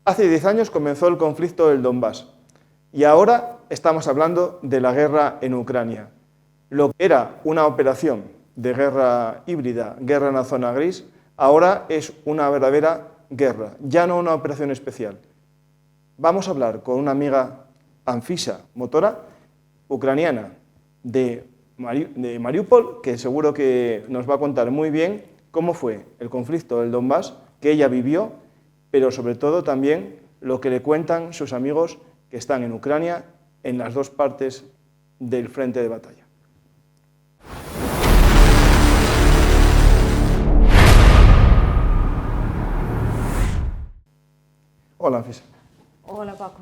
Hace 10 años comenzó el conflicto del Donbass y ahora estamos hablando de la guerra en Ucrania. Lo que era una operación de guerra híbrida, guerra en la zona gris, ahora es una verdadera guerra, ya no una operación especial. Vamos a hablar con una amiga, Anfisa Motora, ucraniana de Mariupol, que seguro que nos va a contar muy bien cómo fue el conflicto del Donbass, que ella vivió, pero sobre todo también lo que le cuentan sus amigos que están en Ucrania, en las dos partes del frente de batalla. Hola, Anfisa. Hola, Paco.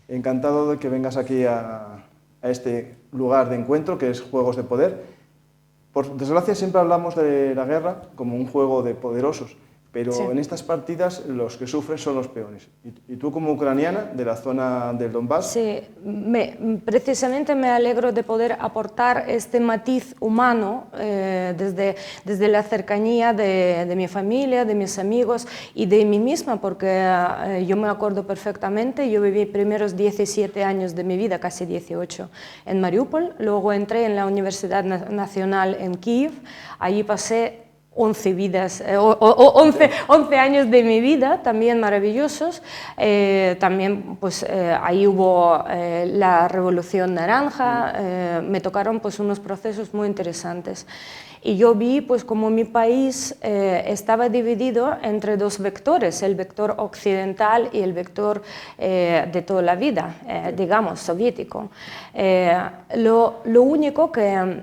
Encantado de que vengas aquí a este lugar de encuentro, que es Juegos de Poder. Por desgracia, siempre hablamos de la guerra como un juego de poderosos, pero sí, en estas partidas los que sufren son los peones. Y tú, como ucraniana de la zona del Donbass... Sí, precisamente me alegro de poder aportar este matiz humano desde la cercanía de mi familia, de mis amigos y de mí misma, porque yo me acuerdo perfectamente, yo viví primeros 17 años de mi vida, casi 18, en Mariupol, luego entré en la Universidad Nacional en Kiev, allí pasé 11 años de mi vida, también maravillosos. También pues, ahí hubo la Revolución Naranja, me tocaron pues, unos procesos muy interesantes. Y yo vi pues, como mi país estaba dividido entre dos vectores, el vector occidental y el vector de toda la vida, digamos, soviético. Lo único que,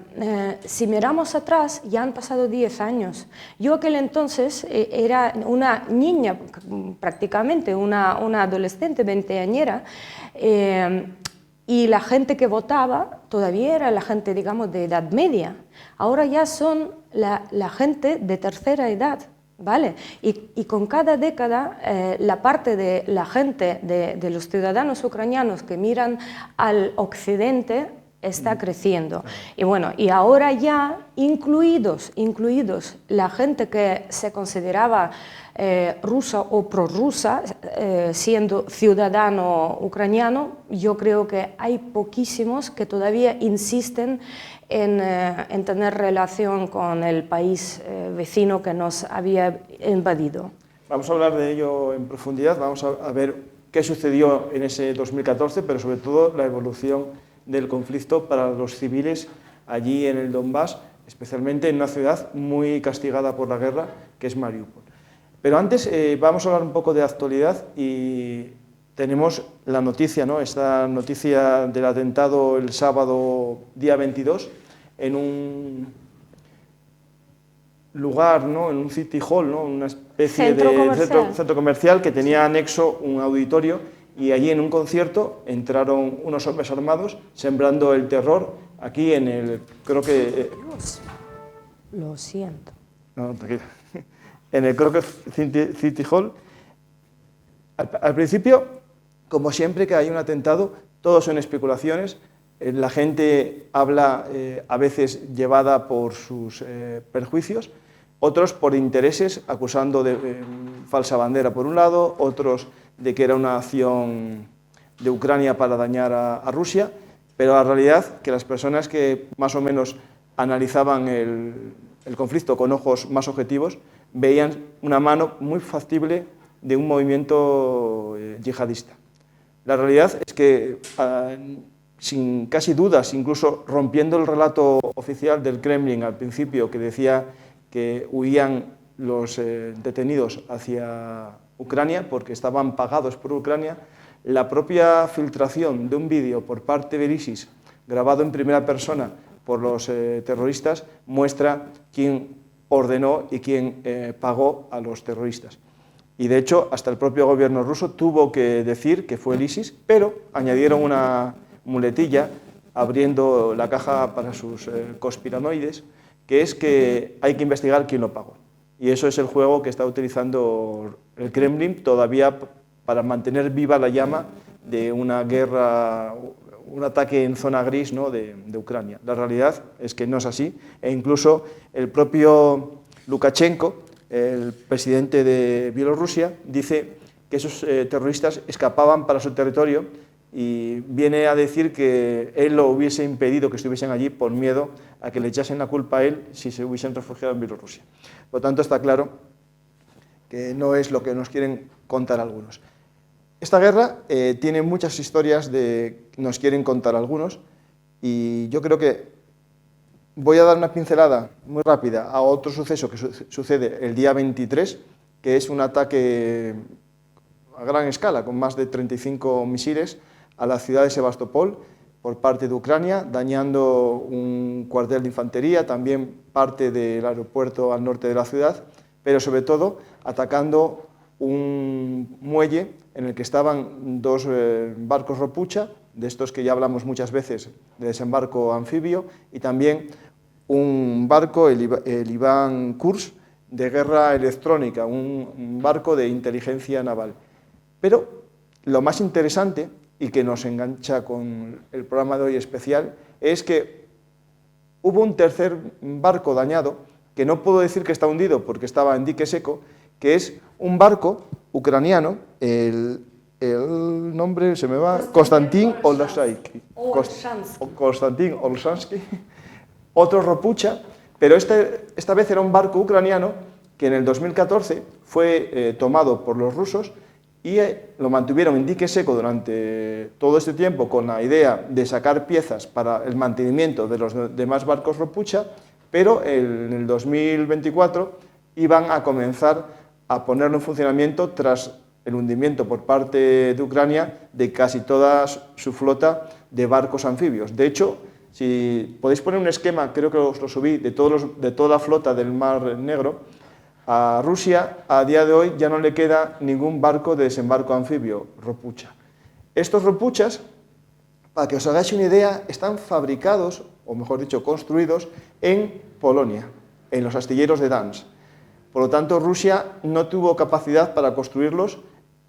si miramos atrás, ya han pasado 10 años. Yo aquel entonces era una niña, prácticamente, una adolescente, veinteañera, y la gente que votaba todavía era la gente, digamos, de edad media. Ahora ya son la gente de tercera edad, ¿vale? Y con cada década la parte de la gente, de los ciudadanos ucranianos que miran al occidente, está creciendo. Y bueno, y ahora ya incluidos la gente que se consideraba rusa o prorrusa, siendo ciudadano ucraniano, yo creo que hay poquísimos que todavía insisten en tener relación con el país vecino que nos había invadido. Vamos a hablar de ello en profundidad, vamos a ver qué sucedió en ese 2014, pero sobre todo la evolución del conflicto para los civiles allí en el Donbass, especialmente en una ciudad muy castigada por la guerra, que es Mariupol. Pero antes vamos a hablar un poco de actualidad y tenemos la noticia, ¿no? Esta noticia del atentado el sábado día 22 en un lugar, ¿no? En un city hall, ¿no? Una especie de centro comercial que tenía anexo un auditorio, y allí en un concierto entraron unos hombres armados sembrando el terror aquí en el, creo que... Lo siento. No, tranquila. En el Kroger City Hall. Al principio, como siempre que hay un atentado, todo son especulaciones. La gente habla a veces llevada por sus perjuicios, otros por intereses, acusando de falsa bandera por un lado, otros de que era una acción de Ucrania para dañar a Rusia, pero la realidad que las personas que más o menos analizaban el conflicto con ojos más objetivos veían una mano muy factible de un movimiento yihadista. La realidad es que, sin casi dudas, incluso rompiendo el relato oficial del Kremlin al principio, que decía que huían los detenidos hacia Ucrania porque estaban pagados por Ucrania, la propia filtración de un vídeo por parte del ISIS, grabado en primera persona por los terroristas, muestra quién ordenó y quién pagó a los terroristas. Y de hecho, hasta el propio gobierno ruso tuvo que decir que fue el ISIS, pero añadieron una muletilla abriendo la caja para sus conspiranoides, que es que hay que investigar quién lo pagó. Y eso es el juego que está utilizando el Kremlin todavía para mantener viva la llama de una guerra, un ataque en zona gris, ¿no? de Ucrania. La realidad es que no es así, e incluso el propio Lukashenko, el presidente de Bielorrusia, dice que esos terroristas escapaban para su territorio y viene a decir que él lo hubiese impedido que estuviesen allí por miedo a que le echasen la culpa a él si se hubiesen refugiado en Bielorrusia. Por lo tanto, está claro que no es lo que nos quieren contar algunos. Esta guerra tiene muchas historias que nos quieren contar algunos, y yo creo que voy a dar una pincelada muy rápida a otro suceso que sucede el día 23, que es un ataque a gran escala, con más de 35 misiles a la ciudad de Sebastopol por parte de Ucrania, dañando un cuartel de infantería, también parte del aeropuerto al norte de la ciudad, pero sobre todo atacando un muelle en el que estaban dos barcos Ropucha, de estos que ya hablamos muchas veces, de desembarco anfibio, y también un barco, el Iván Kurs, de guerra electrónica, un barco de inteligencia naval. Pero lo más interesante, y que nos engancha con el programa de hoy especial, es que hubo un tercer barco dañado, que no puedo decir que está hundido porque estaba en dique seco, que es un barco ucraniano, el nombre se me va, Konstantin Olshansky, otro Ropucha, pero esta vez era un barco ucraniano que en el 2014 fue tomado por los rusos y lo mantuvieron en dique seco durante todo este tiempo con la idea de sacar piezas para el mantenimiento de los demás barcos Ropucha, pero en el 2024 iban a comenzar a ponerlo en funcionamiento tras el hundimiento por parte de Ucrania de casi toda su flota de barcos anfibios. De hecho, si podéis poner un esquema, creo que os lo subí, de toda la flota del Mar Negro, a Rusia a día de hoy ya no le queda ningún barco de desembarco anfibio Ropucha. Estos Ropuchas, para que os hagáis una idea, están fabricados, o mejor dicho, construidos en Polonia, en los astilleros de Dansk. Por lo tanto, Rusia no tuvo capacidad para construirlos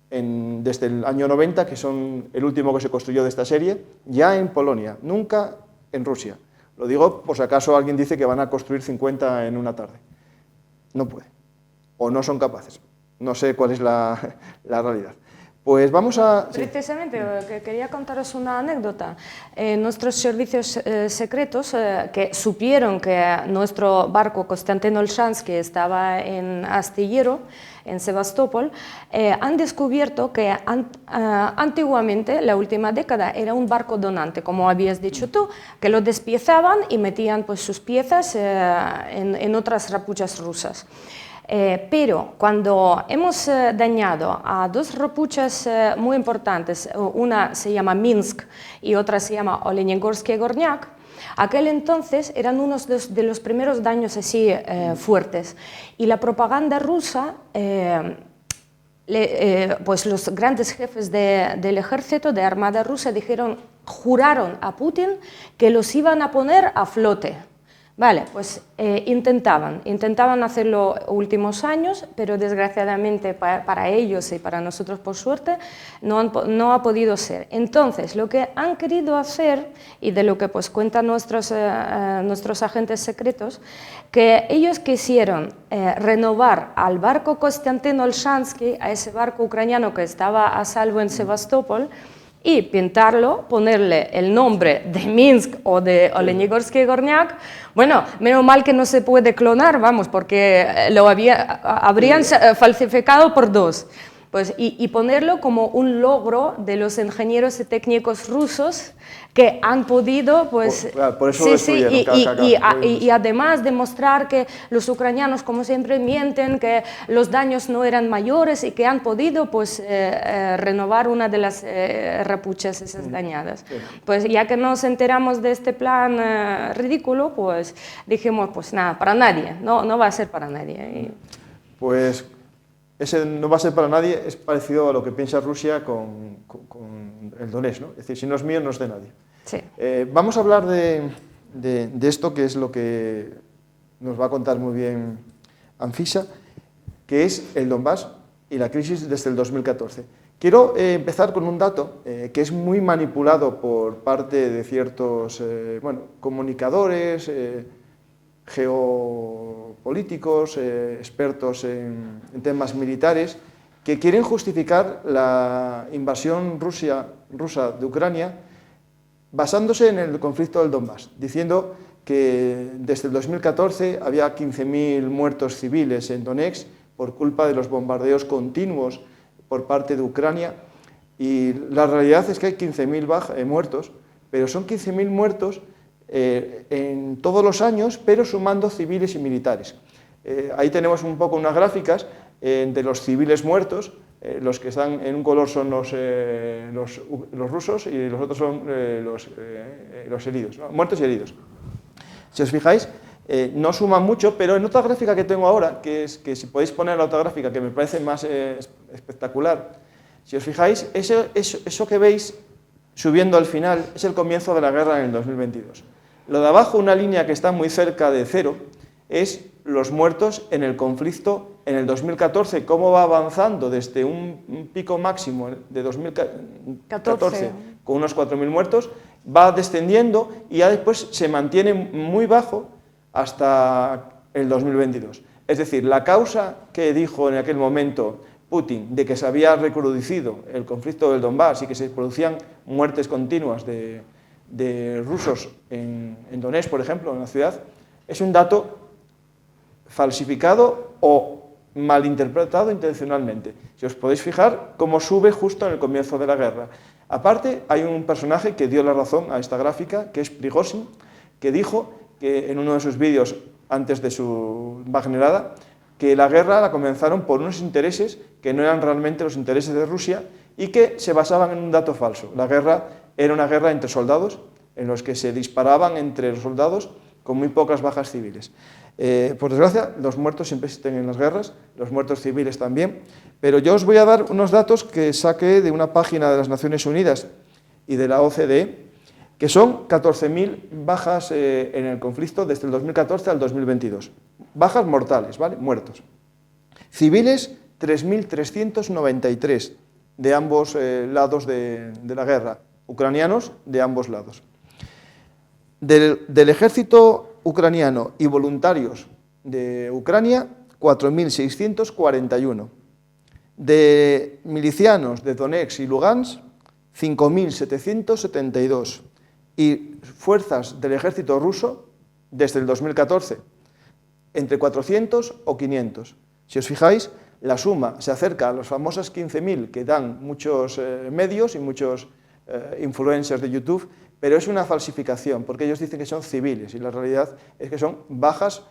desde el año 90, que son el último que se construyó de esta serie, ya en Polonia, nunca en Rusia. Lo digo por si acaso alguien dice que van a construir 50 en una tarde. No puede, o no son capaces. No sé cuál es la realidad. Pues vamos a... Precisamente, que quería contaros una anécdota. Nuestros servicios secretos, que supieron que nuestro barco Konstantin Olshansky estaba en astillero, en Sebastopol, han descubierto que antiguamente, la última década, era un barco donante, como habías dicho tú, que lo despiezaban y metían pues, sus piezas en otras rapuchas rusas. Pero cuando hemos dañado a dos Ropuchas muy importantes, una se llama Minsk y otra se llama Olenegorsk y Gornyak, aquel entonces eran unos de los primeros daños así fuertes. Y la propaganda rusa, pues los grandes jefes del ejército, de armada rusa, juraron a Putin que los iban a poner a flote. Vale, pues intentaban hacerlo últimos años, pero desgraciadamente para ellos y para nosotros, por suerte, no ha podido ser. Entonces, lo que han querido hacer, y de lo que pues cuentan nuestros agentes secretos, que ellos quisieron renovar al barco Konstantin Olshansky, a ese barco ucraniano que estaba a salvo en Sebastopol, y pintarlo, ponerle el nombre de Minsk o de Olenegorsk y Gornyak. Bueno, menos mal que no se puede clonar, vamos, porque habrían falsificado por dos. Pues, y ponerlo como un logro de los ingenieros y técnicos rusos que han podido, pues, por eso y además demostrar que los ucranianos, como siempre, mienten, que los daños no eran mayores y que han podido, pues, renovar una de las rapuchas esas dañadas. Pues ya que nos enteramos de este plan ridículo, pues dijimos, pues nada, para nadie, no va a ser para nadie. Pues ese no va a ser para nadie, es parecido a lo que piensa Rusia con el Donetsk, ¿no? Es decir, si no es mío, no es de nadie. Sí. Vamos a hablar de esto, que es lo que nos va a contar muy bien Anfisa, que es el Donbass y la crisis desde el 2014. Quiero empezar con un dato que es muy manipulado por parte de ciertos comunicadores, geopolíticos, expertos en temas militares, que quieren justificar la invasión rusa de Ucrania basándose en el conflicto del Donbass, diciendo que desde el 2014 había 15.000 muertos civiles en Donetsk por culpa de los bombardeos continuos por parte de Ucrania, y la realidad es que hay 15.000 muertos, pero son 15.000 muertos en todos los años, pero sumando civiles y militares. Ahí tenemos un poco unas gráficas de los civiles muertos. Los que están en un color son los rusos y los otros son los heridos, ¿no? Muertos y heridos. Si os fijáis, no suman mucho, pero en otra gráfica que tengo ahora, que si podéis poner la otra gráfica, que me parece más espectacular, si os fijáis, eso que veis subiendo al final es el comienzo de la guerra en el 2022. Lo de abajo, una línea que está muy cerca de cero, es los muertos en el conflicto en el 2014, cómo va avanzando desde un pico máximo de 2014 con unos 4.000 muertos, va descendiendo y ya después se mantiene muy bajo hasta el 2022. Es decir, la causa que dijo en aquel momento Putin de que se había recrudecido el conflicto del Donbass y que se producían muertes continuas de rusos en Donetsk, por ejemplo, en la ciudad, es un dato falsificado o malinterpretado intencionalmente. Si os podéis fijar cómo sube justo en el comienzo de la guerra. Aparte, hay un personaje que dio la razón a esta gráfica, que es Prigozhin, que dijo que en uno de sus vídeos antes de su Wagnerada, que la guerra la comenzaron por unos intereses que no eran realmente los intereses de Rusia y que se basaban en un dato falso. La guerra era una guerra entre soldados, en los que se disparaban entre los soldados con muy pocas bajas civiles. Por desgracia, los muertos siempre existen en las guerras, los muertos civiles también, pero yo os voy a dar unos datos que saqué de una página de las Naciones Unidas y de la OCDE, que son 14.000 bajas en el conflicto desde el 2014 al 2022. Bajas mortales, ¿vale? Muertos. Civiles, 3.393 de ambos lados de la guerra, ucranianos de ambos lados. Del ejército ucraniano y voluntarios de Ucrania, 4.641. De milicianos de Donetsk y Lugansk, 5.772. Y fuerzas del ejército ruso, desde el 2014, entre 400 o 500. Si os fijáis, la suma se acerca a las famosas 15.000 que dan muchos medios y muchos influencers de YouTube, pero es una falsificación, porque ellos dicen que son civiles y la realidad es que son bajas,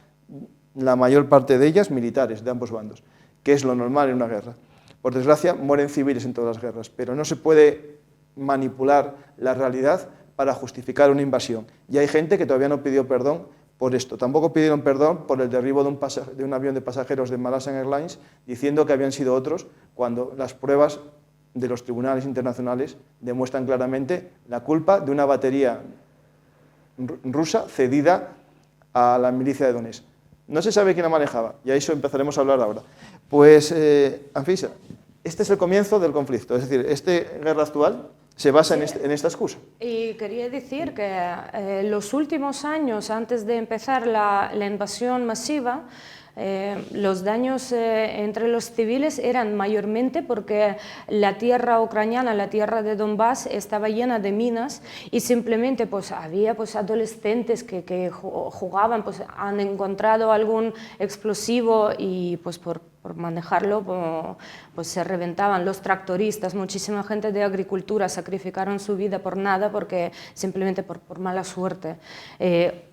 la mayor parte de ellas militares, de ambos bandos, que es lo normal en una guerra. Por desgracia, mueren civiles en todas las guerras, pero no se puede manipular la realidad para justificar una invasión. Y hay gente que todavía no pidió perdón por esto. Tampoco pidieron perdón por el derribo de un avión de pasajeros de Malaysia Airlines, diciendo que habían sido otros, cuando las pruebas de los tribunales internacionales demuestran claramente la culpa de una batería rusa cedida a la milicia de Donetsk. No se sabe quién la manejaba, y a eso empezaremos a hablar ahora. Pues, Anfisa, este es el comienzo del conflicto, es decir, esta guerra actual se basa en esta excusa. Y quería decir que los últimos años, antes de empezar la invasión masiva, los daños entre los civiles eran mayormente porque la tierra ucraniana, la tierra de Donbass, estaba llena de minas y simplemente pues, había pues, adolescentes que jugaban, pues, han encontrado algún explosivo y pues, por manejarlo pues se reventaban. Los tractoristas, muchísima gente de agricultura sacrificaron su vida por nada, porque simplemente por mala suerte.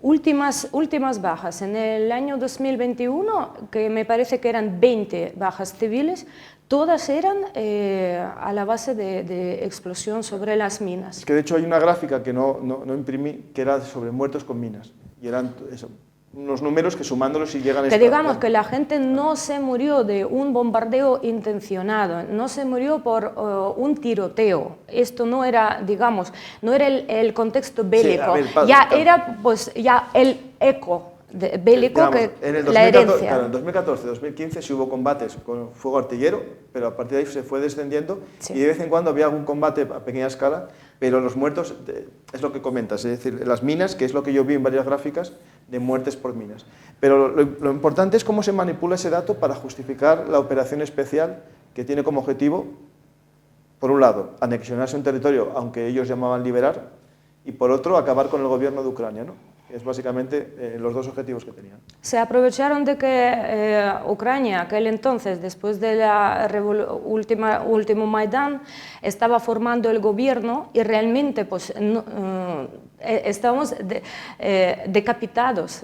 Últimas bajas en el año 2021, que me parece que eran 20 bajas civiles, todas eran a la base de explosión sobre las minas. Es que de hecho hay una gráfica que no imprimí, que era sobre muertos con minas, y eran eso, unos números que sumándolos y llegan a... Que digamos que la gente no se murió de un bombardeo intencionado, no se murió por un tiroteo. Esto no era, digamos, no era el contexto bélico, sí, era pues ya el eco bélico, digamos, que en el 2014, la herencia. Claro, en 2014-2015 sí hubo combates con fuego artillero, pero a partir de ahí se fue descendiendo, sí. Y de vez en cuando había algún combate a pequeña escala, pero los muertos, es lo que comentas, es decir, las minas, que es lo que yo vi en varias gráficas de muertes por minas. Pero lo importante es cómo se manipula ese dato para justificar la operación especial que tiene como objetivo, por un lado, anexionarse un territorio, aunque ellos llamaban liberar, y por otro, acabar con el gobierno de Ucrania, ¿no? Es básicamente los dos objetivos que tenían. Se aprovecharon de que Ucrania, aquel entonces, después de la último Maidán, estaba formando el gobierno y realmente pues, estábamos decapitados,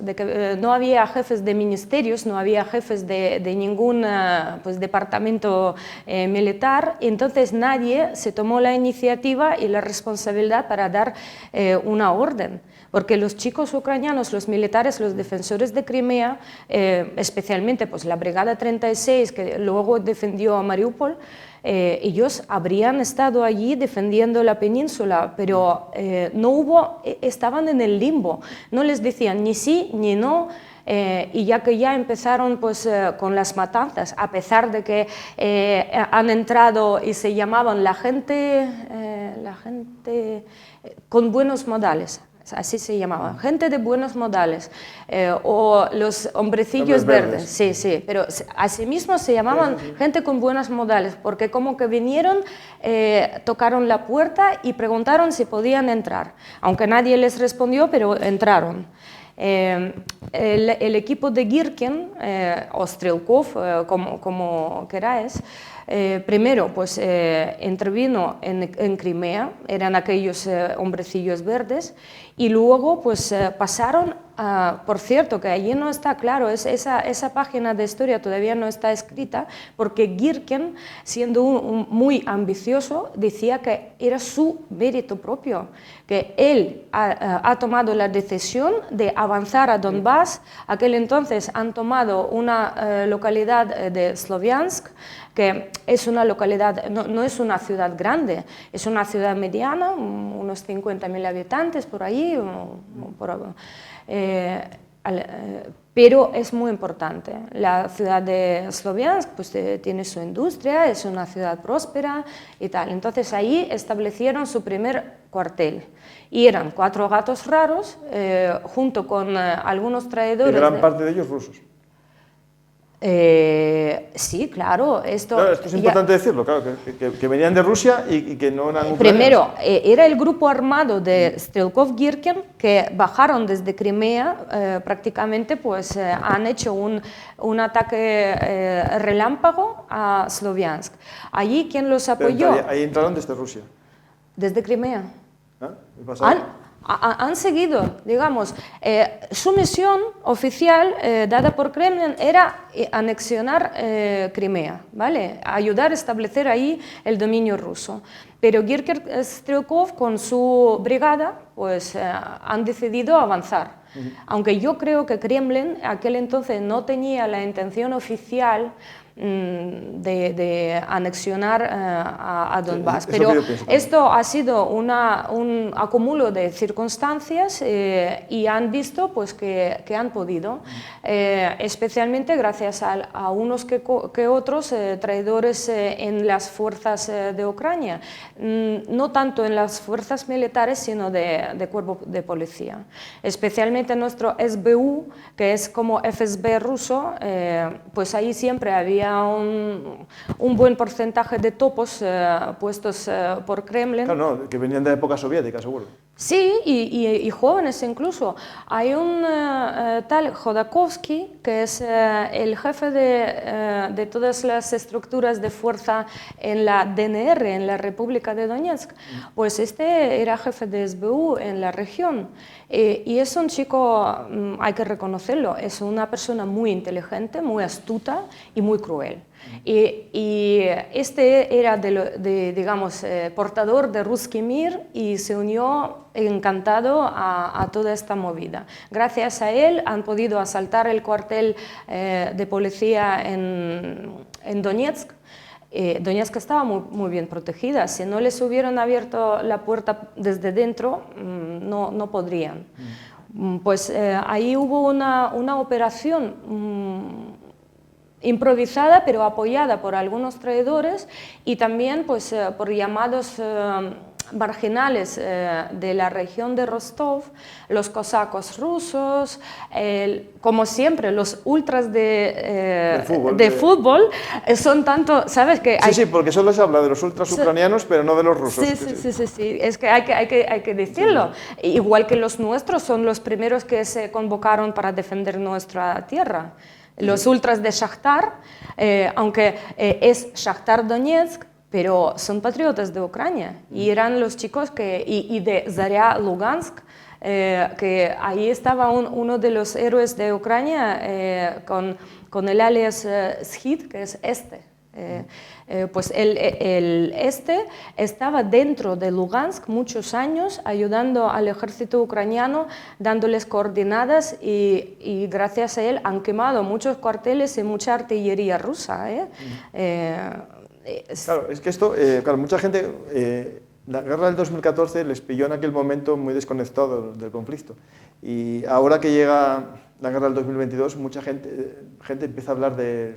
no había jefes de ministerios, no había jefes de ningún pues, departamento militar, y entonces nadie se tomó la iniciativa y la responsabilidad para dar una orden. Porque los chicos ucranianos, los militares, los defensores de Crimea, especialmente pues, la Brigada 36, que luego defendió a Mariupol, ellos habrían estado allí defendiendo la península, pero no hubo, estaban en el limbo, no les decían ni sí ni no. Y ya que ya empezaron pues, con las matanzas, a pesar de que han entrado y se llamaban la gente con buenos modales, así se llamaban, gente de buenos modales, o los hombrecillos verdes, sí, sí, pero asimismo se llamaban gente con buenos modales, porque como que vinieron, tocaron la puerta y preguntaron si podían entrar, aunque nadie les respondió, pero entraron. El equipo de Girkin, o Strelkov, como queráis, primero pues, intervino en Crimea, eran aquellos hombrecillos verdes, y luego pues, pasaron, por cierto, que allí no está claro, esa página de historia todavía no está escrita, porque Girkin, siendo muy ambicioso, decía que era su mérito propio, que él ha tomado la decisión de avanzar a Donbass. Aquel entonces han tomado una localidad de Sloviansk, que es una localidad, no es una ciudad grande, es una ciudad mediana, unos 50.000 habitantes por ahí, pero es muy importante. La ciudad de Sloviansk pues, tiene su industria, es una ciudad próspera y tal. Entonces ahí establecieron su primer cuartel y eran 4 gatos raros junto con algunos traidores. Y gran parte de ellos rusos. Sí, claro. Claro, esto es importante decirlo, claro, que venían de Rusia y que no eran ucranianos. Primero, era el grupo armado de Strelkov-Girkin que bajaron desde Crimea, prácticamente pues, han hecho un ataque relámpago a Sloviansk. Allí, ¿quién los apoyó? Ahí entraron desde Rusia. Desde Crimea. ¿Ah? Han seguido, digamos, su misión oficial dada por Kremlin era anexionar Crimea, ¿vale? Ayudar a establecer ahí el dominio ruso. Pero Girkin-Strelkov con su brigada pues, han decidido avanzar. Aunque yo creo que Kremlin aquel entonces no tenía la intención oficial de anexionar a Donbass. Sí, pero esto ha sido un acúmulo de circunstancias y han visto pues, que han podido, especialmente gracias a unos que otros traidores en las fuerzas de Ucrania, no tanto en las fuerzas militares, sino de cuerpo de policía. Especialmente nuestro SBU, que es como FSB ruso, pues ahí siempre había un buen porcentaje de topos puestos por Kremlin. Claro, no, que venían de la época soviética, seguro. Sí, y jóvenes incluso. Hay un tal Khodakovsky, que es el jefe de todas las estructuras de fuerza en la DNR, en la República de Donetsk. Pues este era jefe de SBU en la región. Y es un chico, hay que reconocerlo, es una persona muy inteligente, muy astuta y muy cruel. Y este era, digamos, portador de Ruski Mir y se unió encantado a toda esta movida. Gracias a él han podido asaltar el cuartel de policía en Donetsk. Donetsk estaba muy bien protegida. Si no les hubieran abierto la puerta desde dentro, no podrían. Pues ahí hubo una operación improvisada, pero apoyada por algunos traidores y también pues, por llamados marginales de la región de Rostov, los cosacos rusos, como siempre, los ultras de fútbol son tanto, ¿sabes? Que sí, porque solo se habla de los ultras ucranianos, pero no de los rusos. Sí, es que hay que decirlo. Sí. Igual que los nuestros son los primeros que se convocaron para defender nuestra tierra. Los ultras de Shakhtar, aunque es Shakhtar Donetsk, pero son patriotas de Ucrania y eran los chicos y de Zarya Lugansk, que ahí estaba uno de los héroes de Ucrania con el alias Shid, que es pues el estaba dentro de Lugansk muchos años ayudando al ejército ucraniano, dándoles coordenadas y gracias a él han quemado muchos cuarteles y mucha artillería rusa. Claro, es que esto, mucha gente, la guerra del 2014 les pilló en aquel momento muy desconectados del conflicto y ahora que llega la guerra del 2022 mucha gente empieza a hablar de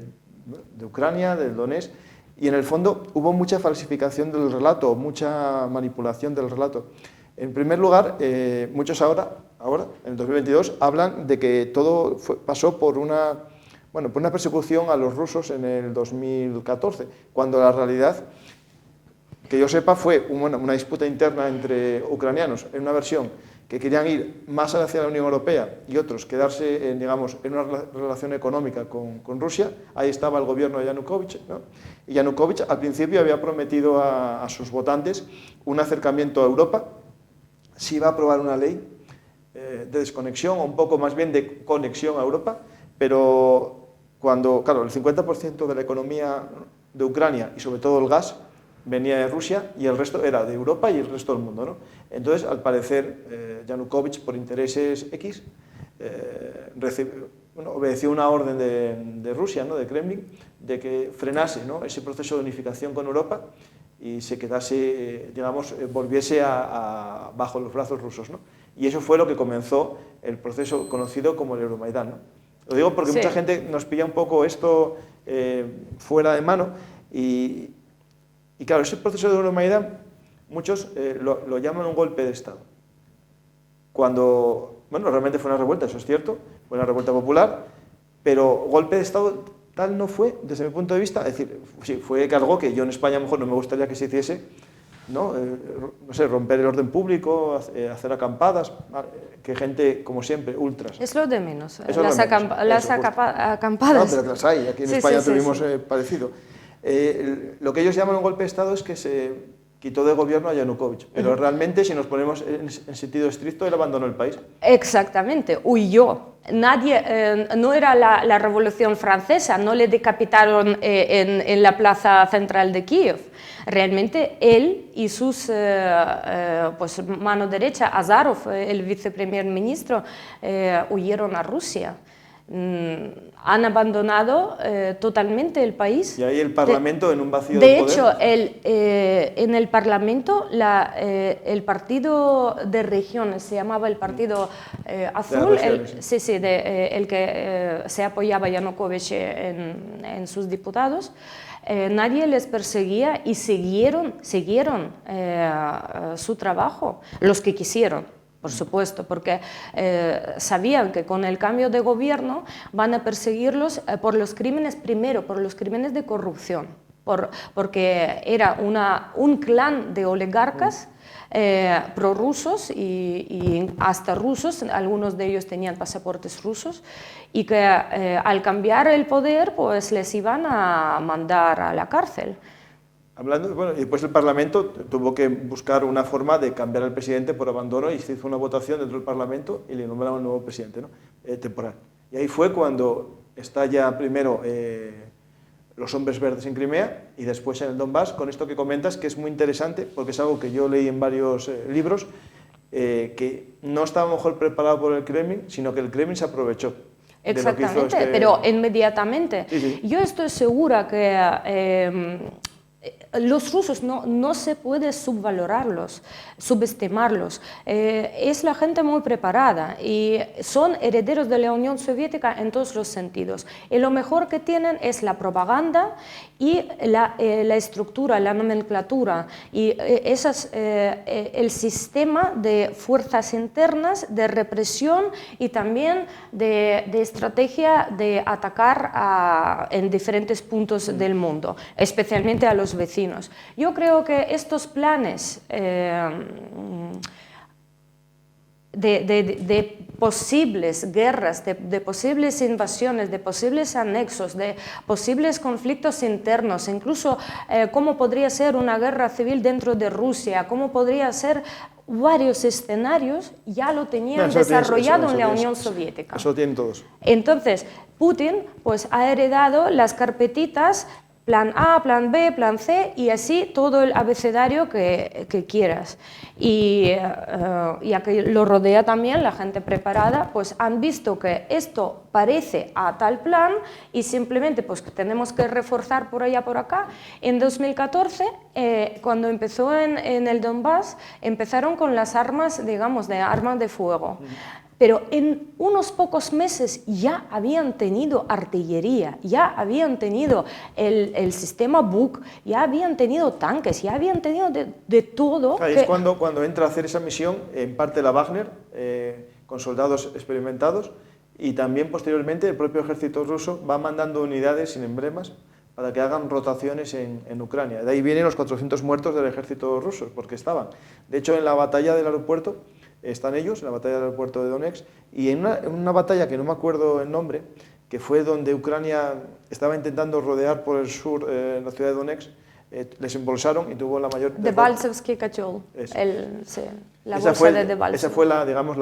Ucrania, del Donetsk, y en el fondo hubo mucha falsificación del relato, mucha manipulación del relato. En primer lugar, muchos ahora, en el 2022, hablan de que todo pasó por una persecución a los rusos en el 2014, cuando la realidad, que yo sepa, fue una disputa interna entre ucranianos en una versión que querían ir más hacia la Unión Europea y otros quedarse en una relación económica con Rusia. Ahí estaba el gobierno de Yanukovych, ¿no? Y Yanukovych al principio había prometido a sus votantes un acercamiento a Europa, si iba a aprobar una ley de desconexión, o un poco más bien de conexión a Europa, pero cuando, claro, el 50% de la economía de Ucrania y sobre todo el gas venía de Rusia y el resto era de Europa y el resto del mundo, ¿no? Entonces, al parecer, Yanukovych, por intereses X, obedeció una orden de Rusia, ¿no?, de Kremlin, de que frenase, ¿no?, ese proceso de unificación con Europa y se quedase, volviese bajo los brazos rusos, ¿no? Y eso fue lo que comenzó el proceso conocido como el Euromaidán, ¿no? Lo digo porque mucha gente nos pilla un poco esto fuera de mano y claro, ese proceso de Euromaidán, muchos lo llaman un golpe de Estado. Cuando, realmente fue una revuelta, eso es cierto, fue una revuelta popular, pero golpe de Estado tal no fue, desde mi punto de vista. Es decir, sí, fue algo que yo en España a lo mejor no me gustaría que se hiciese, ¿no? No sé, romper el orden público, hacer acampadas, que gente, como siempre, ultras. Es lo de menos, las acampadas. No, pero las hay, aquí en España tuvimos parecido. Lo que ellos llaman un golpe de Estado es que se quitó de gobierno a Yanukovych, pero realmente, si nos ponemos en sentido estricto, él abandonó el país. Exactamente, huyó. Nadie, no era la Revolución Francesa, no le decapitaron en la plaza central de Kiev. Realmente él y sus mano derecha, Azarov, el viceprimer ministro, huyeron a Rusia. Han abandonado totalmente el país. Y ahí el Parlamento en un vacío de poder. De hecho, en el Parlamento el partido de regiones, se llamaba el Partido Azul, el que se apoyaba a Yanukovych en sus diputados, nadie les perseguía y siguieron su trabajo, los que quisieron. Por supuesto, porque sabían que con el cambio de gobierno van a perseguirlos por los crímenes, primero por los crímenes de corrupción, porque era un clan de oligarcas prorrusos y hasta rusos, algunos de ellos tenían pasaportes rusos, y que al cambiar el poder pues les iban a mandar a la cárcel. Y después el Parlamento tuvo que buscar una forma de cambiar al presidente por abandono y se hizo una votación dentro del Parlamento y le nombraron un nuevo presidente, ¿no?, temporal. Y ahí fue cuando estalla primero los hombres verdes en Crimea y después en el Donbass, con esto que comentas, que es muy interesante porque es algo que yo leí en varios libros, que no estaba mejor preparado por el Kremlin, sino que el Kremlin se aprovechó. Exactamente, pero inmediatamente. Sí. Yo estoy segura que los rusos no se puede subestimarlos. Es la gente muy preparada y son herederos de la Unión Soviética en todos los sentidos. Y lo mejor que tienen es la propaganda y la estructura, la nomenclatura y el sistema de fuerzas internas, de represión y también de estrategia de atacar en diferentes puntos del mundo, especialmente a los vecinos. Yo creo que estos planes de posibles guerras, de posibles invasiones, de posibles anexos, de posibles conflictos internos, incluso cómo podría ser una guerra civil dentro de Rusia, cómo podría ser varios escenarios, ya lo tenían desarrollado en la Unión Soviética. Eso tienen todos. Entonces, Putin pues, ha heredado las carpetitas plan A, plan B, plan C y así todo el abecedario que quieras. Y ya que lo rodea también la gente preparada, pues han visto que esto parece a tal plan y simplemente pues tenemos que reforzar por allá, por acá. En 2014, cuando empezó en el Donbass, empezaron con las armas, digamos, de armas de fuego. Pero en unos pocos meses ya habían tenido artillería, ya habían tenido el sistema Buk, ya habían tenido tanques, ya habían tenido de todo. Es cuando entra a hacer esa misión, en parte la Wagner, con soldados experimentados, y también posteriormente el propio ejército ruso va mandando unidades sin emblemas para que hagan rotaciones en Ucrania. De ahí vienen los 400 muertos del ejército ruso, porque estaban. De hecho, en la batalla del aeropuerto, están ellos, en la batalla del aeropuerto de Donetsk, y en una batalla que no me acuerdo el nombre, que fue donde Ucrania estaba intentando rodear por el sur la ciudad de Donetsk, les embolsaron y tuvo la mayor... Debaltsevsky Kotel, la bolsa de Debaltseve. Esa fue digamos,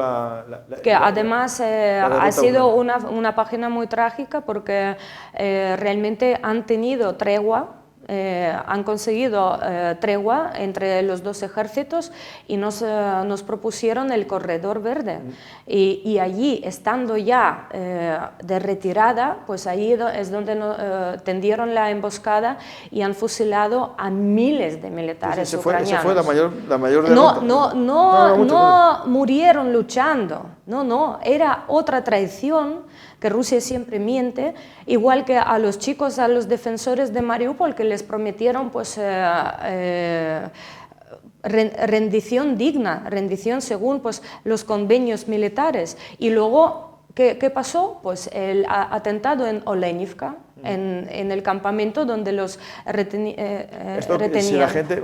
que además ha sido una página muy trágica porque realmente han tenido tregua. Han conseguido tregua entre los dos ejércitos y nos propusieron el corredor verde. Y allí, estando ya de retirada, pues ahí es donde tendieron la emboscada y han fusilado a miles de militares ucranianos. Esa fue la mayor derrota. No murieron luchando, no, era otra traición que Rusia siempre miente, igual que a los chicos, a los defensores de Mariupol, que les prometieron pues, rendición digna, rendición según pues, los convenios militares. Y luego, ¿qué pasó? Pues el atentado en Olenivka, en el campamento donde los retenían. Si la gente,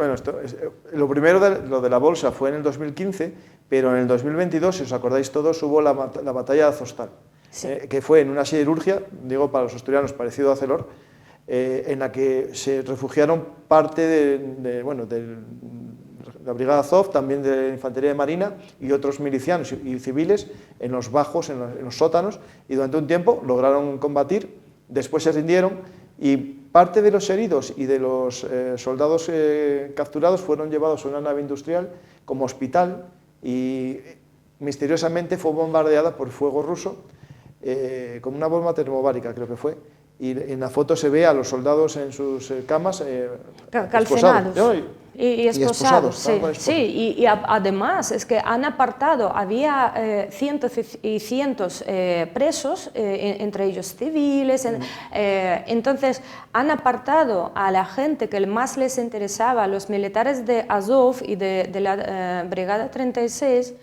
lo primero, lo de la bolsa fue en el 2015, pero en el 2022, si os acordáis todos, hubo la batalla de Azovstal. Sí. Que fue en una siderurgia, digo para los asturianos parecido a Celor, en la que se refugiaron parte de la Brigada Azov, también de la Infantería de Marina y otros milicianos y civiles en los bajos, en los sótanos, y durante un tiempo lograron combatir, después se rindieron y parte de los heridos y de los soldados capturados fueron llevados a una nave industrial como hospital y misteriosamente fue bombardeada por fuego ruso. Como una bomba termobárica, creo que fue, y en la foto se ve a los soldados en sus camas calcinados y esposados. Sí, y además es que han apartado, había cientos y cientos presos, entre ellos civiles, entonces han apartado a la gente que más les interesaba, los militares de Azov y de la Brigada 36,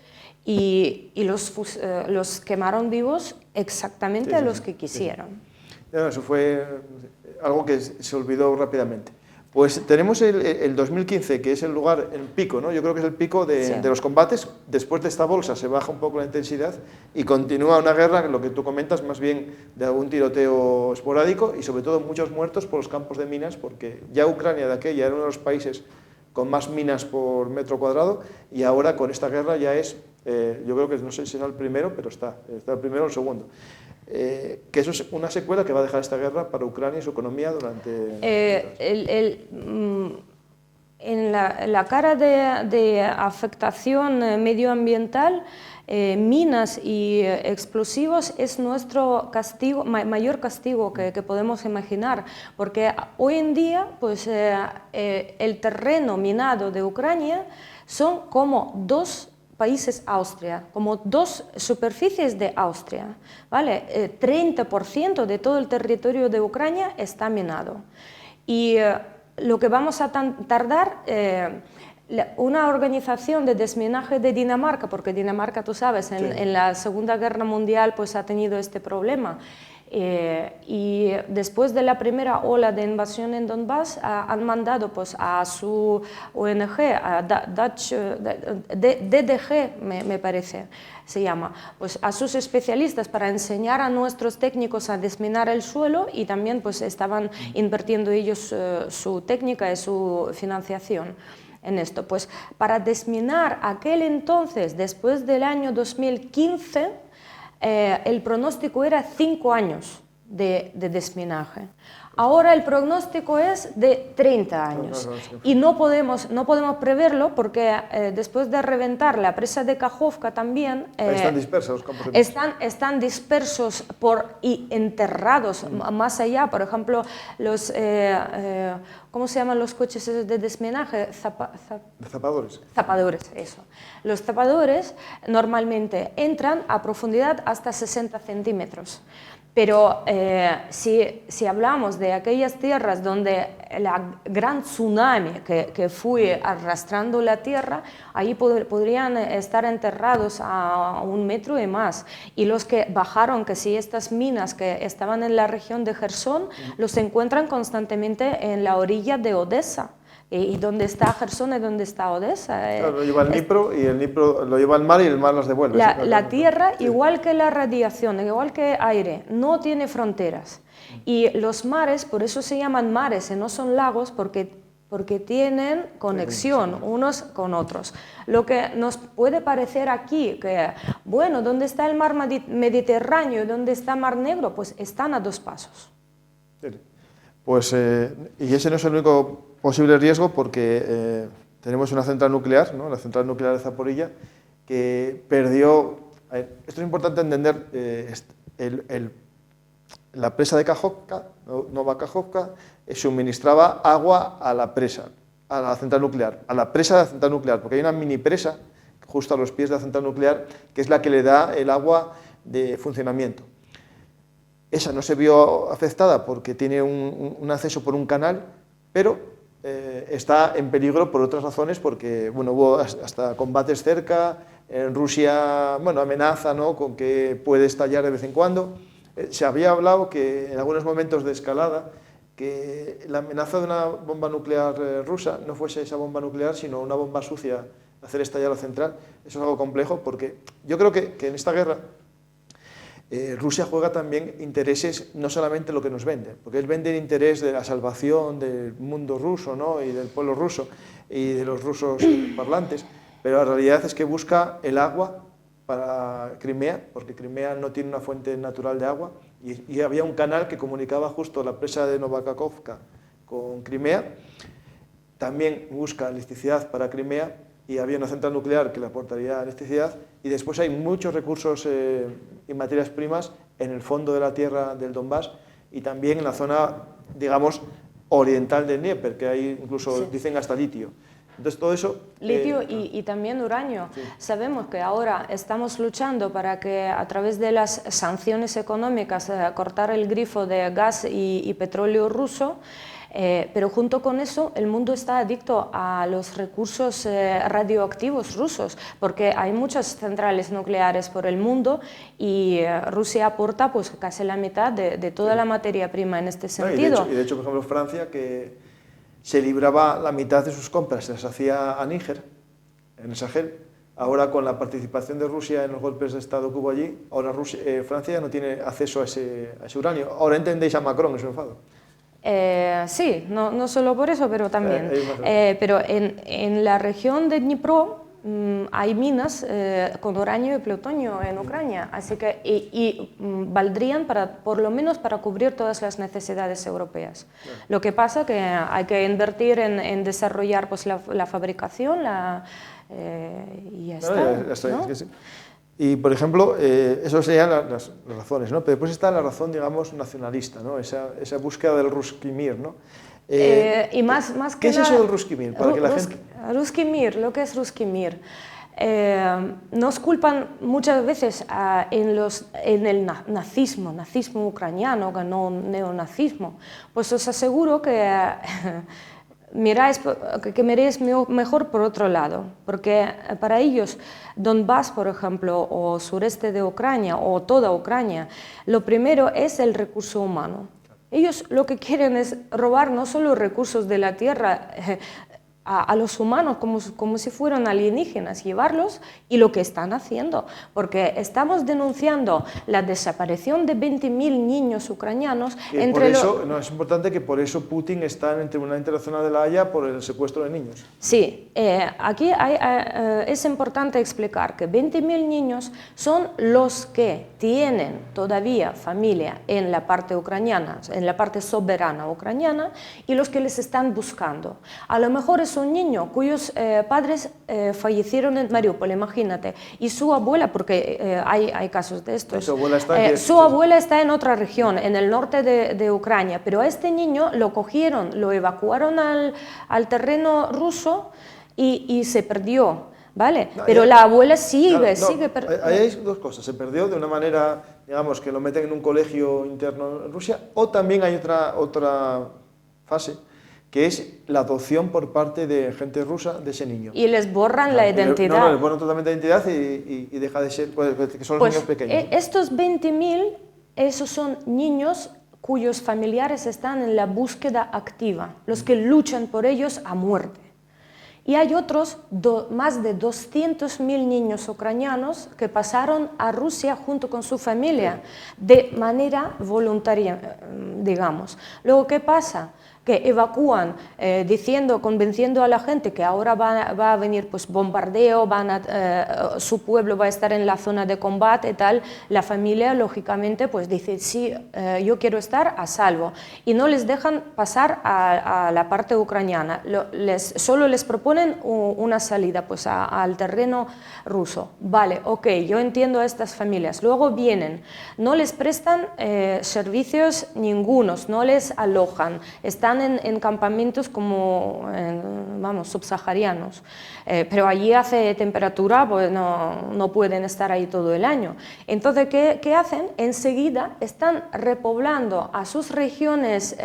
y los quemaron vivos exactamente a los que quisieron. Eso fue algo que se olvidó rápidamente. Pues tenemos el 2015, que es el lugar, el pico, ¿no? Yo creo que es el pico de los combates. Después de esta bolsa se baja un poco la intensidad y continúa una guerra, lo que tú comentas, más bien de algún tiroteo esporádico y sobre todo muchos muertos por los campos de minas, porque ya Ucrania de aquella era uno de los países con más minas por metro cuadrado y ahora con esta guerra ya es... yo creo que no sé si será el primero, pero está el primero o el segundo. Que eso es una secuela que va a dejar esta guerra para Ucrania y su economía durante... en la cara de afectación medioambiental, minas y explosivos es nuestro castigo, mayor castigo que podemos imaginar, porque hoy en día pues, el terreno minado de Ucrania son como dos países Austria, como dos superficies de Austria, ¿vale? 30% de todo el territorio de Ucrania está minado. Y lo que vamos a tardar, una organización de desminaje de Dinamarca, porque Dinamarca, tú sabes, en la Segunda Guerra Mundial pues, ha tenido este problema. Y después de la primera ola de invasión en Donbass han mandado pues, a su ONG, a DDG me parece, se llama, pues, a sus especialistas para enseñar a nuestros técnicos a desminar el suelo y también pues, estaban invirtiendo ellos su técnica y su financiación en esto. Pues para desminar aquel entonces, después del año 2015, el pronóstico era 5 años de desminaje. Ahora el pronóstico es de 30 años y no podemos preverlo porque después de reventar la presa de Kajovka también están dispersos los campos de están dispersos y enterrados más allá. Por ejemplo, los ¿cómo se llaman los coches de desminaje? Zapadores. Zapadores, eso. Los zapadores normalmente entran a profundidad hasta 60 centímetros. Pero si hablamos de aquellas tierras donde la gran tsunami que fue arrastrando la tierra, ahí podrían estar enterrados a 1 metro y más. Y los que bajaron, que si estas minas que estaban en la región de Jersón, los encuentran constantemente en la orilla de Odessa. ¿Y dónde está Jersón y dónde está Odessa? Claro, lo lleva el Dnipro y el Dnipro lo lleva al mar y el mar los devuelve. La tierra, igual que la radiación, igual que el aire, no tiene fronteras. Y los mares, por eso se llaman mares y no son lagos, porque tienen conexión unos con otros. Lo que nos puede parecer aquí, que bueno, ¿dónde está el mar Mediterráneo y dónde está el mar Negro? Pues están a 2 pasos. Pues, y ese no es el único posible riesgo porque tenemos una central nuclear, ¿no? La central nuclear de Zaporilla, que perdió... Esto es importante entender, la presa de Kajovka, Nova Kajovka, suministraba agua a la presa, a la central nuclear, a la presa de la central nuclear, porque hay una mini presa justo a los pies de la central nuclear que es la que le da el agua de funcionamiento. Esa no se vio afectada porque tiene un acceso por un canal, pero está en peligro por otras razones, porque bueno, hubo hasta combates cerca, en Rusia bueno, amenaza, ¿no?, con que puede estallar de vez en cuando. Se había hablado que en algunos momentos de escalada, que la amenaza de una bomba nuclear rusa no fuese esa bomba nuclear, sino una bomba sucia, hacer estallar la central. Eso es algo complejo, porque yo creo que en esta guerra Rusia juega también intereses, no solamente lo que nos vende, porque él vende el interés de la salvación del mundo ruso, ¿no?, y del pueblo ruso y de los rusos parlantes, pero la realidad es que busca el agua para Crimea, porque Crimea no tiene una fuente natural de agua, y había un canal que comunicaba justo la presa de Nova Kajovka con Crimea. También busca electricidad para Crimea, y había una central nuclear que le aportaría electricidad, y después hay muchos recursos y materias primas en el fondo de la tierra del Donbass y también en la zona, digamos, oriental del Dnieper, que hay incluso, dicen, hasta litio. Entonces todo eso... Litio y también uranio. Sí. Sabemos que ahora estamos luchando para que a través de las sanciones económicas cortar el grifo de gas y petróleo ruso, pero junto con eso el mundo está adicto a los recursos radioactivos rusos, porque hay muchas centrales nucleares por el mundo y Rusia aporta pues casi la mitad de toda la materia prima en este sentido. Y de hecho, por ejemplo, Francia, que se libraba la mitad de sus compras, se las hacía a Níger, en el Sahel. Ahora, con la participación de Rusia en los golpes de Estado que hubo allí, ahora Francia no tiene acceso a ese uranio. Ahora entendéis a Macron en su enfado. Sí, no solo por eso, pero también. Pero en la región de Dnipro hay minas con uranio y plutonio en Ucrania, así que valdrían por lo menos para cubrir todas las necesidades europeas. Claro. Lo que pasa es que hay que invertir en desarrollar pues, la fabricación y ya está. ¿No? ¿No? Es que sí. Y, por ejemplo, eso serían las razones, ¿no? Pero después está la razón, digamos, nacionalista, ¿no? Esa búsqueda del Ruski Mir, ¿no? Y más ¿Qué que es eso nada, del Ruski Mir? Para que la gente... Ruski Mir, lo que es Ruski Mir. Nos culpan muchas veces en el nazismo ucraniano, que no neonazismo. Pues os aseguro que miréis mejor por otro lado, porque para ellos Donbass, por ejemplo, o sureste de Ucrania, o toda Ucrania, lo primero es el recurso humano. Ellos lo que quieren es robar no solo recursos de la tierra a los humanos como si fueran alienígenas, llevarlos, y lo que están haciendo, porque estamos denunciando la desaparición de 20.000 niños ucranianos. Por eso, no, es importante que por eso Putin está en el Tribunal Internacional de la Haya por el secuestro de niños. Sí, aquí es importante explicar que 20.000 niños son los que tienen todavía familia en la parte ucraniana, en la parte soberana ucraniana, y los que les están buscando. A lo mejor es un niño cuyos padres fallecieron en Mariupol, imagínate, y su abuela, porque hay casos de estos, su abuela está en otra región, en el norte de Ucrania, pero a este niño lo cogieron, lo evacuaron al terreno ruso y se perdió, ¿vale? No, pero la abuela sigue Ahí hay dos cosas, se perdió de una manera, digamos, que lo meten en un colegio interno en Rusia, o también hay otra fase, que es la adopción por parte de gente rusa de ese niño. Y les borran la identidad. No, les borran totalmente la identidad y deja de ser, pues, que son los niños pequeños. Estos 20.000, esos son niños cuyos familiares están en la búsqueda activa, los que luchan por ellos a muerte. Y hay otros, más de 200.000 niños ucranianos que pasaron a Rusia junto con su familia, de manera voluntaria, digamos. Luego, ¿qué pasa? Que evacúan convenciendo a la gente que ahora va a venir pues, bombardeo, su pueblo va a estar en la zona de combate y tal. La familia, lógicamente, pues dice, sí, yo quiero estar a salvo. Y no les dejan pasar a la parte ucraniana, solo les proponen una salida pues, al terreno ruso. Vale, ok, yo entiendo a estas familias. Luego vienen, no les prestan servicios ningunos, no les alojan, están en campamentos como, subsaharianos, pero allí hace temperatura, pues no pueden estar ahí todo el año. Entonces, ¿qué hacen? Enseguida están repoblando a sus regiones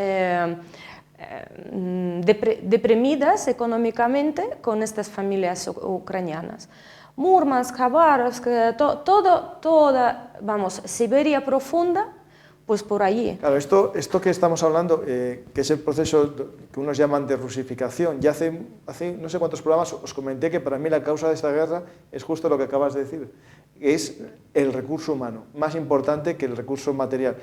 deprimidas económicamente con estas familias ucranianas. Murmansk, Khabarovsk, toda, Siberia profunda, pues por allí. Claro, esto que estamos hablando, que es el proceso que unos llaman de rusificación, ya hace no sé cuántos programas os comenté que para mí la causa de esta guerra es justo lo que acabas de decir, es el recurso humano, más importante que el recurso material.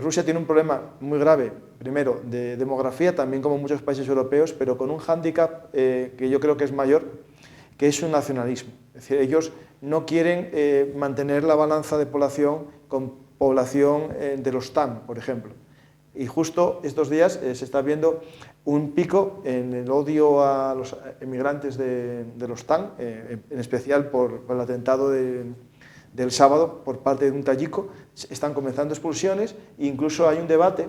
Rusia tiene un problema muy grave, primero, de demografía, también como muchos países europeos, pero con un hándicap que yo creo que es mayor, que es un nacionalismo. Es decir, ellos no quieren mantener la balanza de población con población de los TAM, por ejemplo. Y justo estos días se está viendo un pico en el odio a los emigrantes de los TAM, en especial por el atentado del sábado por parte de un tayiko. Están comenzando expulsiones e incluso hay un debate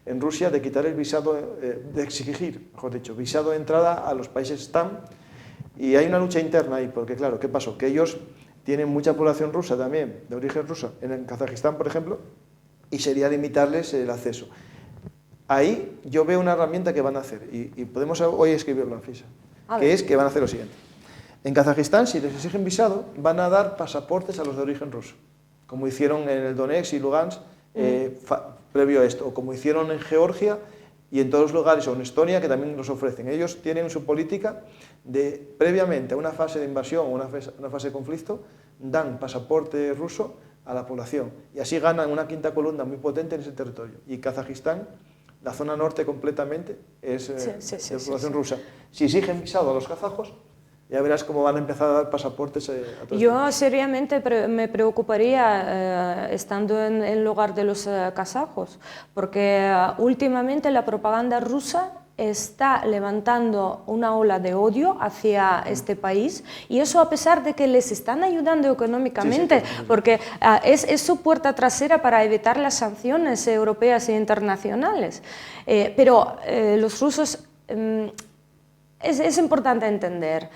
en Rusia de quitar el visado, de exigir, mejor dicho, visado de entrada a los países TAM. Y hay una lucha interna ahí, porque claro, ¿qué pasó? Que ellos tienen mucha población rusa también, de origen ruso, en Kazajistán, por ejemplo, y sería limitarles el acceso. Ahí yo veo una herramienta que van a hacer, y podemos hoy escribirlo en FISA, que es que van a hacer lo siguiente. En Kazajistán, si les exigen visado, van a dar pasaportes a los de origen ruso, como hicieron en el Donetsk y Lugansk previo a esto, o como hicieron en Georgia y en todos los lugares, o en Estonia, que también los ofrecen. Ellos tienen su política de, previamente a una fase de invasión o una fase de conflicto, dan pasaporte ruso a la población y así ganan una quinta columna muy potente en ese territorio. Y Kazajistán, la zona norte completamente, es de población rusa. Si exigen visado a los kazajos, ya verás cómo van a empezar a dar pasaportes a todos. Yo seriamente me preocuparía estando en el lugar de los kazajos, porque últimamente la propaganda rusa está levantando una ola de odio hacia este país, y eso a pesar de que les están ayudando económicamente, porque es su puerta trasera para evitar las sanciones europeas e internacionales. Pero los rusos, es importante entender,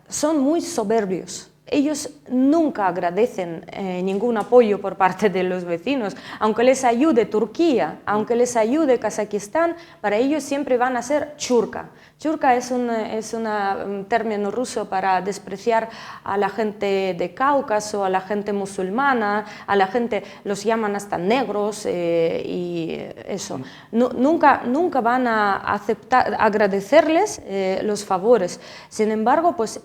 son muy soberbios. Ellos nunca agradecen ningún apoyo por parte de los vecinos, aunque les ayude Turquía, aunque les ayude Kazajistán, para ellos siempre van a ser churka. Churka es un término ruso para despreciar a la gente de Cáucaso, a la gente musulmana, a la gente, los llaman hasta negros y eso. Nunca van a agradecerles los favores. Sin embargo, pues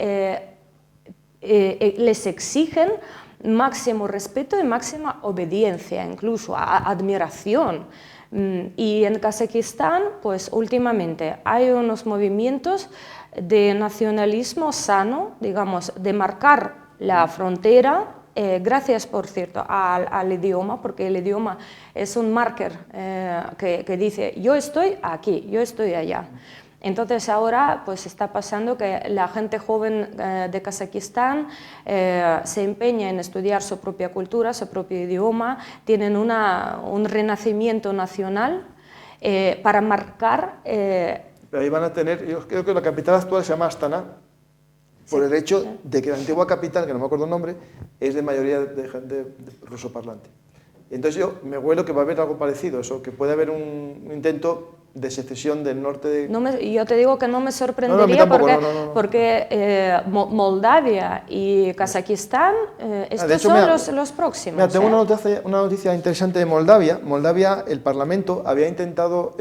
les exigen máximo respeto y máxima obediencia, incluso admiración. Y en Kazajistán, pues últimamente hay unos movimientos de nacionalismo sano, digamos, de marcar la frontera, gracias, por cierto, al idioma, porque el idioma es un marker que dice yo estoy aquí, yo estoy allá. Entonces ahora pues está pasando que la gente joven de Kazajistán se empeña en estudiar su propia cultura, su propio idioma, tienen un renacimiento nacional para marcar... Pero ahí van a tener, yo creo que la capital actual se llama Astana, por el hecho de que la antigua capital, que no me acuerdo el nombre, es de mayoría de gente rusoparlante. Entonces yo me huelo que va a haber algo parecido, eso, que puede haber un intento de secesión del norte de... yo te digo que no me sorprendería porque Moldavia y Kazajistán, estos son los próximos. Mira, tengo una noticia interesante de Moldavia. Moldavia, el Parlamento había intentado,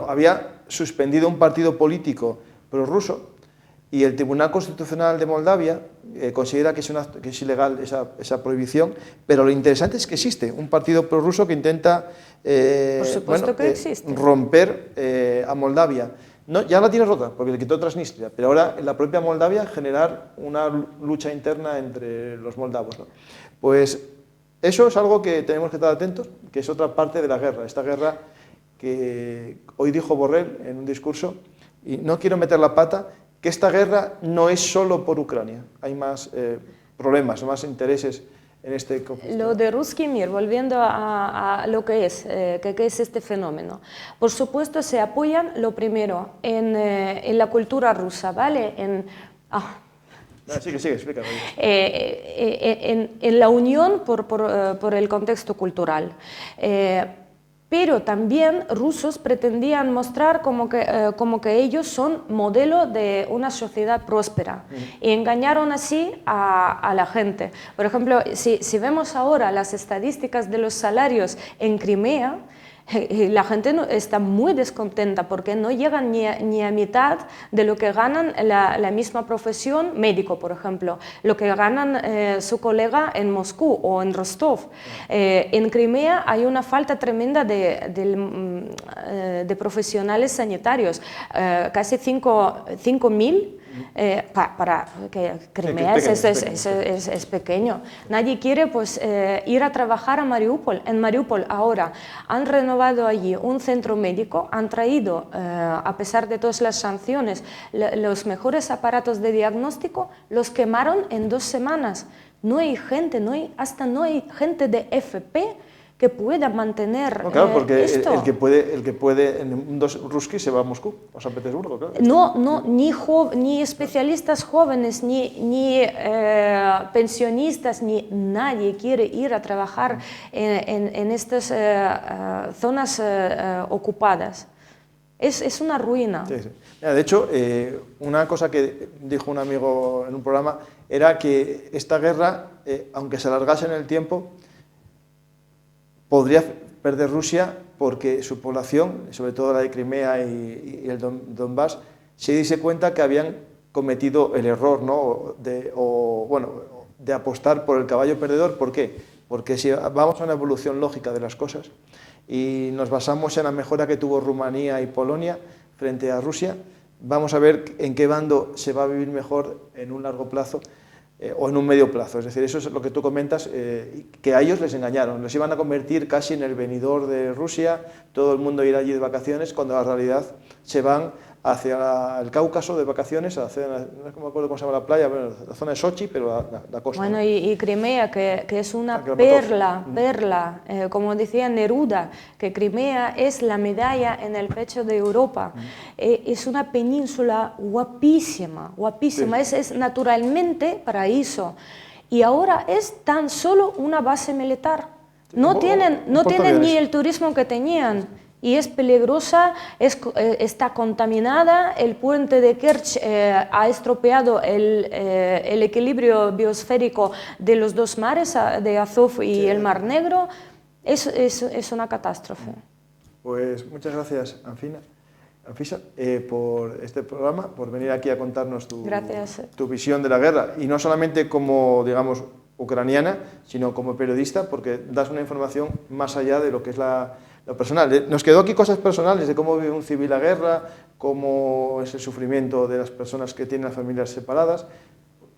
había suspendido un partido político prorruso y el Tribunal Constitucional de Moldavia considera que es ilegal esa prohibición, pero lo interesante es que existe un partido prorruso que intenta romper a Moldavia. No, ya la tiene rota, porque le quitó Transnistria, pero ahora en la propia Moldavia generar una lucha interna entre los moldavos, ¿no? Pues eso es algo que tenemos que estar atentos, que es otra parte de la guerra, esta guerra que hoy dijo Borrell en un discurso, y no quiero meter la pata, que esta guerra no es solo por Ucrania, hay más problemas, más intereses en este conflicto. Lo de Ruski Mir, volviendo a lo que es este fenómeno. Por supuesto, se apoyan, lo primero, en la cultura rusa, ¿vale? Sigue, explícalo. En la unión por el contexto cultural. Pero también rusos pretendían mostrar como que ellos son modelo de una sociedad próspera y engañaron así a la gente. Por ejemplo, si vemos ahora las estadísticas de los salarios en Crimea, la gente está muy descontenta porque no llegan ni a mitad de lo que ganan la misma profesión, médico por ejemplo, lo que ganan su colega en Moscú o en Rostov. En Crimea hay una falta tremenda de profesionales sanitarios, casi 5.000. Para que Crimea es pequeño. Nadie quiere pues, ir a trabajar a Mariupol. En Mariupol ahora han renovado allí un centro médico, han traído, a pesar de todas las sanciones, los mejores aparatos de diagnóstico, los quemaron en 2 semanas. No hay gente, no hay gente de FP que pueda mantener claro, porque esto. El que puede en un Ruski se va a Moscú, a San Petersburgo, claro. No, ni especialistas jóvenes, ni pensionistas, ni nadie quiere ir a trabajar en estas zonas ocupadas. Es una ruina. Sí. Mira, de hecho, una cosa que dijo un amigo en un programa era que esta guerra, aunque se alargase en el tiempo, podría perder Rusia porque su población, sobre todo la de Crimea y el Donbass, se diese cuenta que habían cometido el error, ¿no? de apostar por el caballo perdedor. ¿Por qué? Porque si vamos a una evolución lógica de las cosas y nos basamos en la mejora que tuvo Rumanía y Polonia frente a Rusia, vamos a ver en qué bando se va a vivir mejor en un largo plazo. o en un medio plazo. Es decir, eso es lo que tú comentas, que a ellos les engañaron, les iban a convertir casi en el venidor de Rusia, todo el mundo irá allí de vacaciones, cuando en la realidad se van hacia el Cáucaso de vacaciones, hacia, no me acuerdo cómo se llama la playa, bueno, la zona de Sochi, pero la costa. Bueno, y Crimea, que es una perla, como decía Neruda, que Crimea es la medalla en el pecho de Europa. Es una península guapísima, guapísima, Sí. es naturalmente paraíso. Y ahora es tan solo una base militar. No tienen ni el turismo que tenían. Y es peligrosa, está contaminada, el puente de Kerch ha estropeado el equilibrio biosférico de los dos mares, de Azov y el Mar Negro. Es una catástrofe. Pues muchas gracias, Anfisa, por este programa, por venir aquí a contarnos tu visión de la guerra, y no solamente como, digamos, ucraniana, sino como periodista, porque das una información más allá de lo que es lo personal. Nos quedó aquí cosas personales de cómo vive un civil la guerra, cómo es el sufrimiento de las personas que tienen las familias separadas.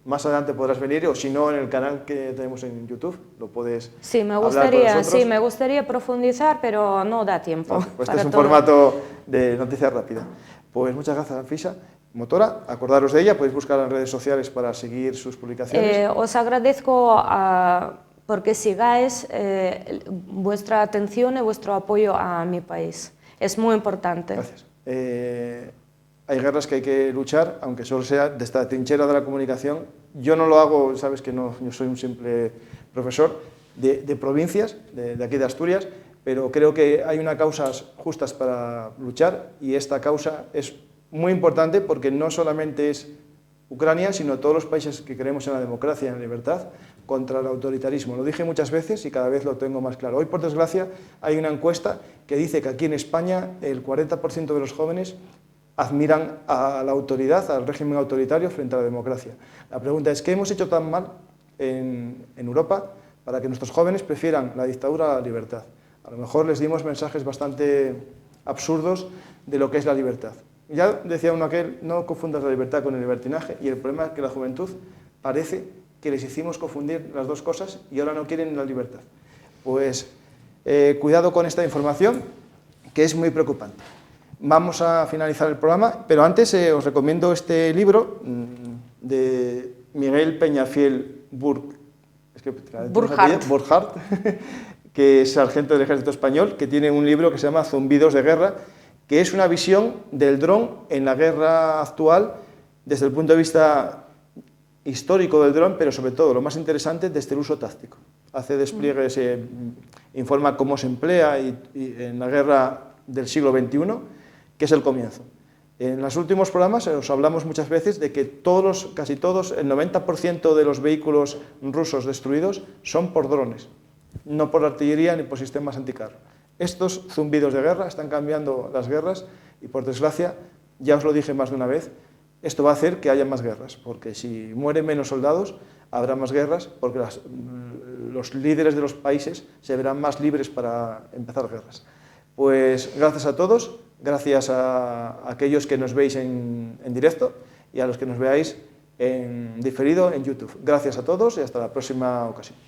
Más adelante podrás venir, o si no, en el canal que tenemos en YouTube, lo puedes me gustaría profundizar, pero no da tiempo. No, pues este es un formato de noticias rápida. Pues muchas gracias, Anfisa. Motora, acordaros de ella, podéis buscarla en redes sociales para seguir sus publicaciones. Os agradezco porque sigáis vuestra atención y vuestro apoyo a mi país. Es muy importante. Gracias. Hay guerras que hay que luchar, aunque solo sea de esta trinchera de la comunicación. Yo no lo hago, sabes que no, yo soy un simple profesor de provincias, de aquí de Asturias, pero creo que hay unas causas justas para luchar, y esta causa es muy importante porque no solamente es Ucrania, sino todos los países que creemos en la democracia y en la libertad, contra el autoritarismo. Lo dije muchas veces y cada vez lo tengo más claro. Hoy, por desgracia, hay una encuesta que dice que aquí en España el 40% de los jóvenes admiran a la autoridad, al régimen autoritario frente a la democracia. La pregunta es, ¿qué hemos hecho tan mal en Europa para que nuestros jóvenes prefieran la dictadura a la libertad? A lo mejor les dimos mensajes bastante absurdos de lo que es la libertad. Ya decía uno aquel, no confundas la libertad con el libertinaje, y el problema es que la juventud parece que les hicimos confundir las dos cosas y ahora no quieren la libertad. Pues cuidado con esta información, que es muy preocupante. Vamos a finalizar el programa, pero antes os recomiendo este libro de Miguel Peñafiel Burkhardt, que es sargento del Ejército Español, que tiene un libro que se llama Zumbidos de guerra, que es una visión del dron en la guerra actual desde el punto de vista histórico del dron, pero sobre todo, lo más interesante, desde el uso táctico. Hace despliegues, informa cómo se emplea en la guerra del siglo XXI, que es el comienzo. En los últimos programas os hablamos muchas veces de que casi todos, el 90% de los vehículos rusos destruidos son por drones, no por artillería ni por sistemas anticarro. Estos zumbidos de guerra están cambiando las guerras y, por desgracia, ya os lo dije más de una vez, esto va a hacer que haya más guerras, porque si mueren menos soldados, habrá más guerras, porque los líderes de los países se verán más libres para empezar guerras. Pues gracias a todos, gracias a aquellos que nos veis en directo y a los que nos veáis en diferido en YouTube. Gracias a todos y hasta la próxima ocasión.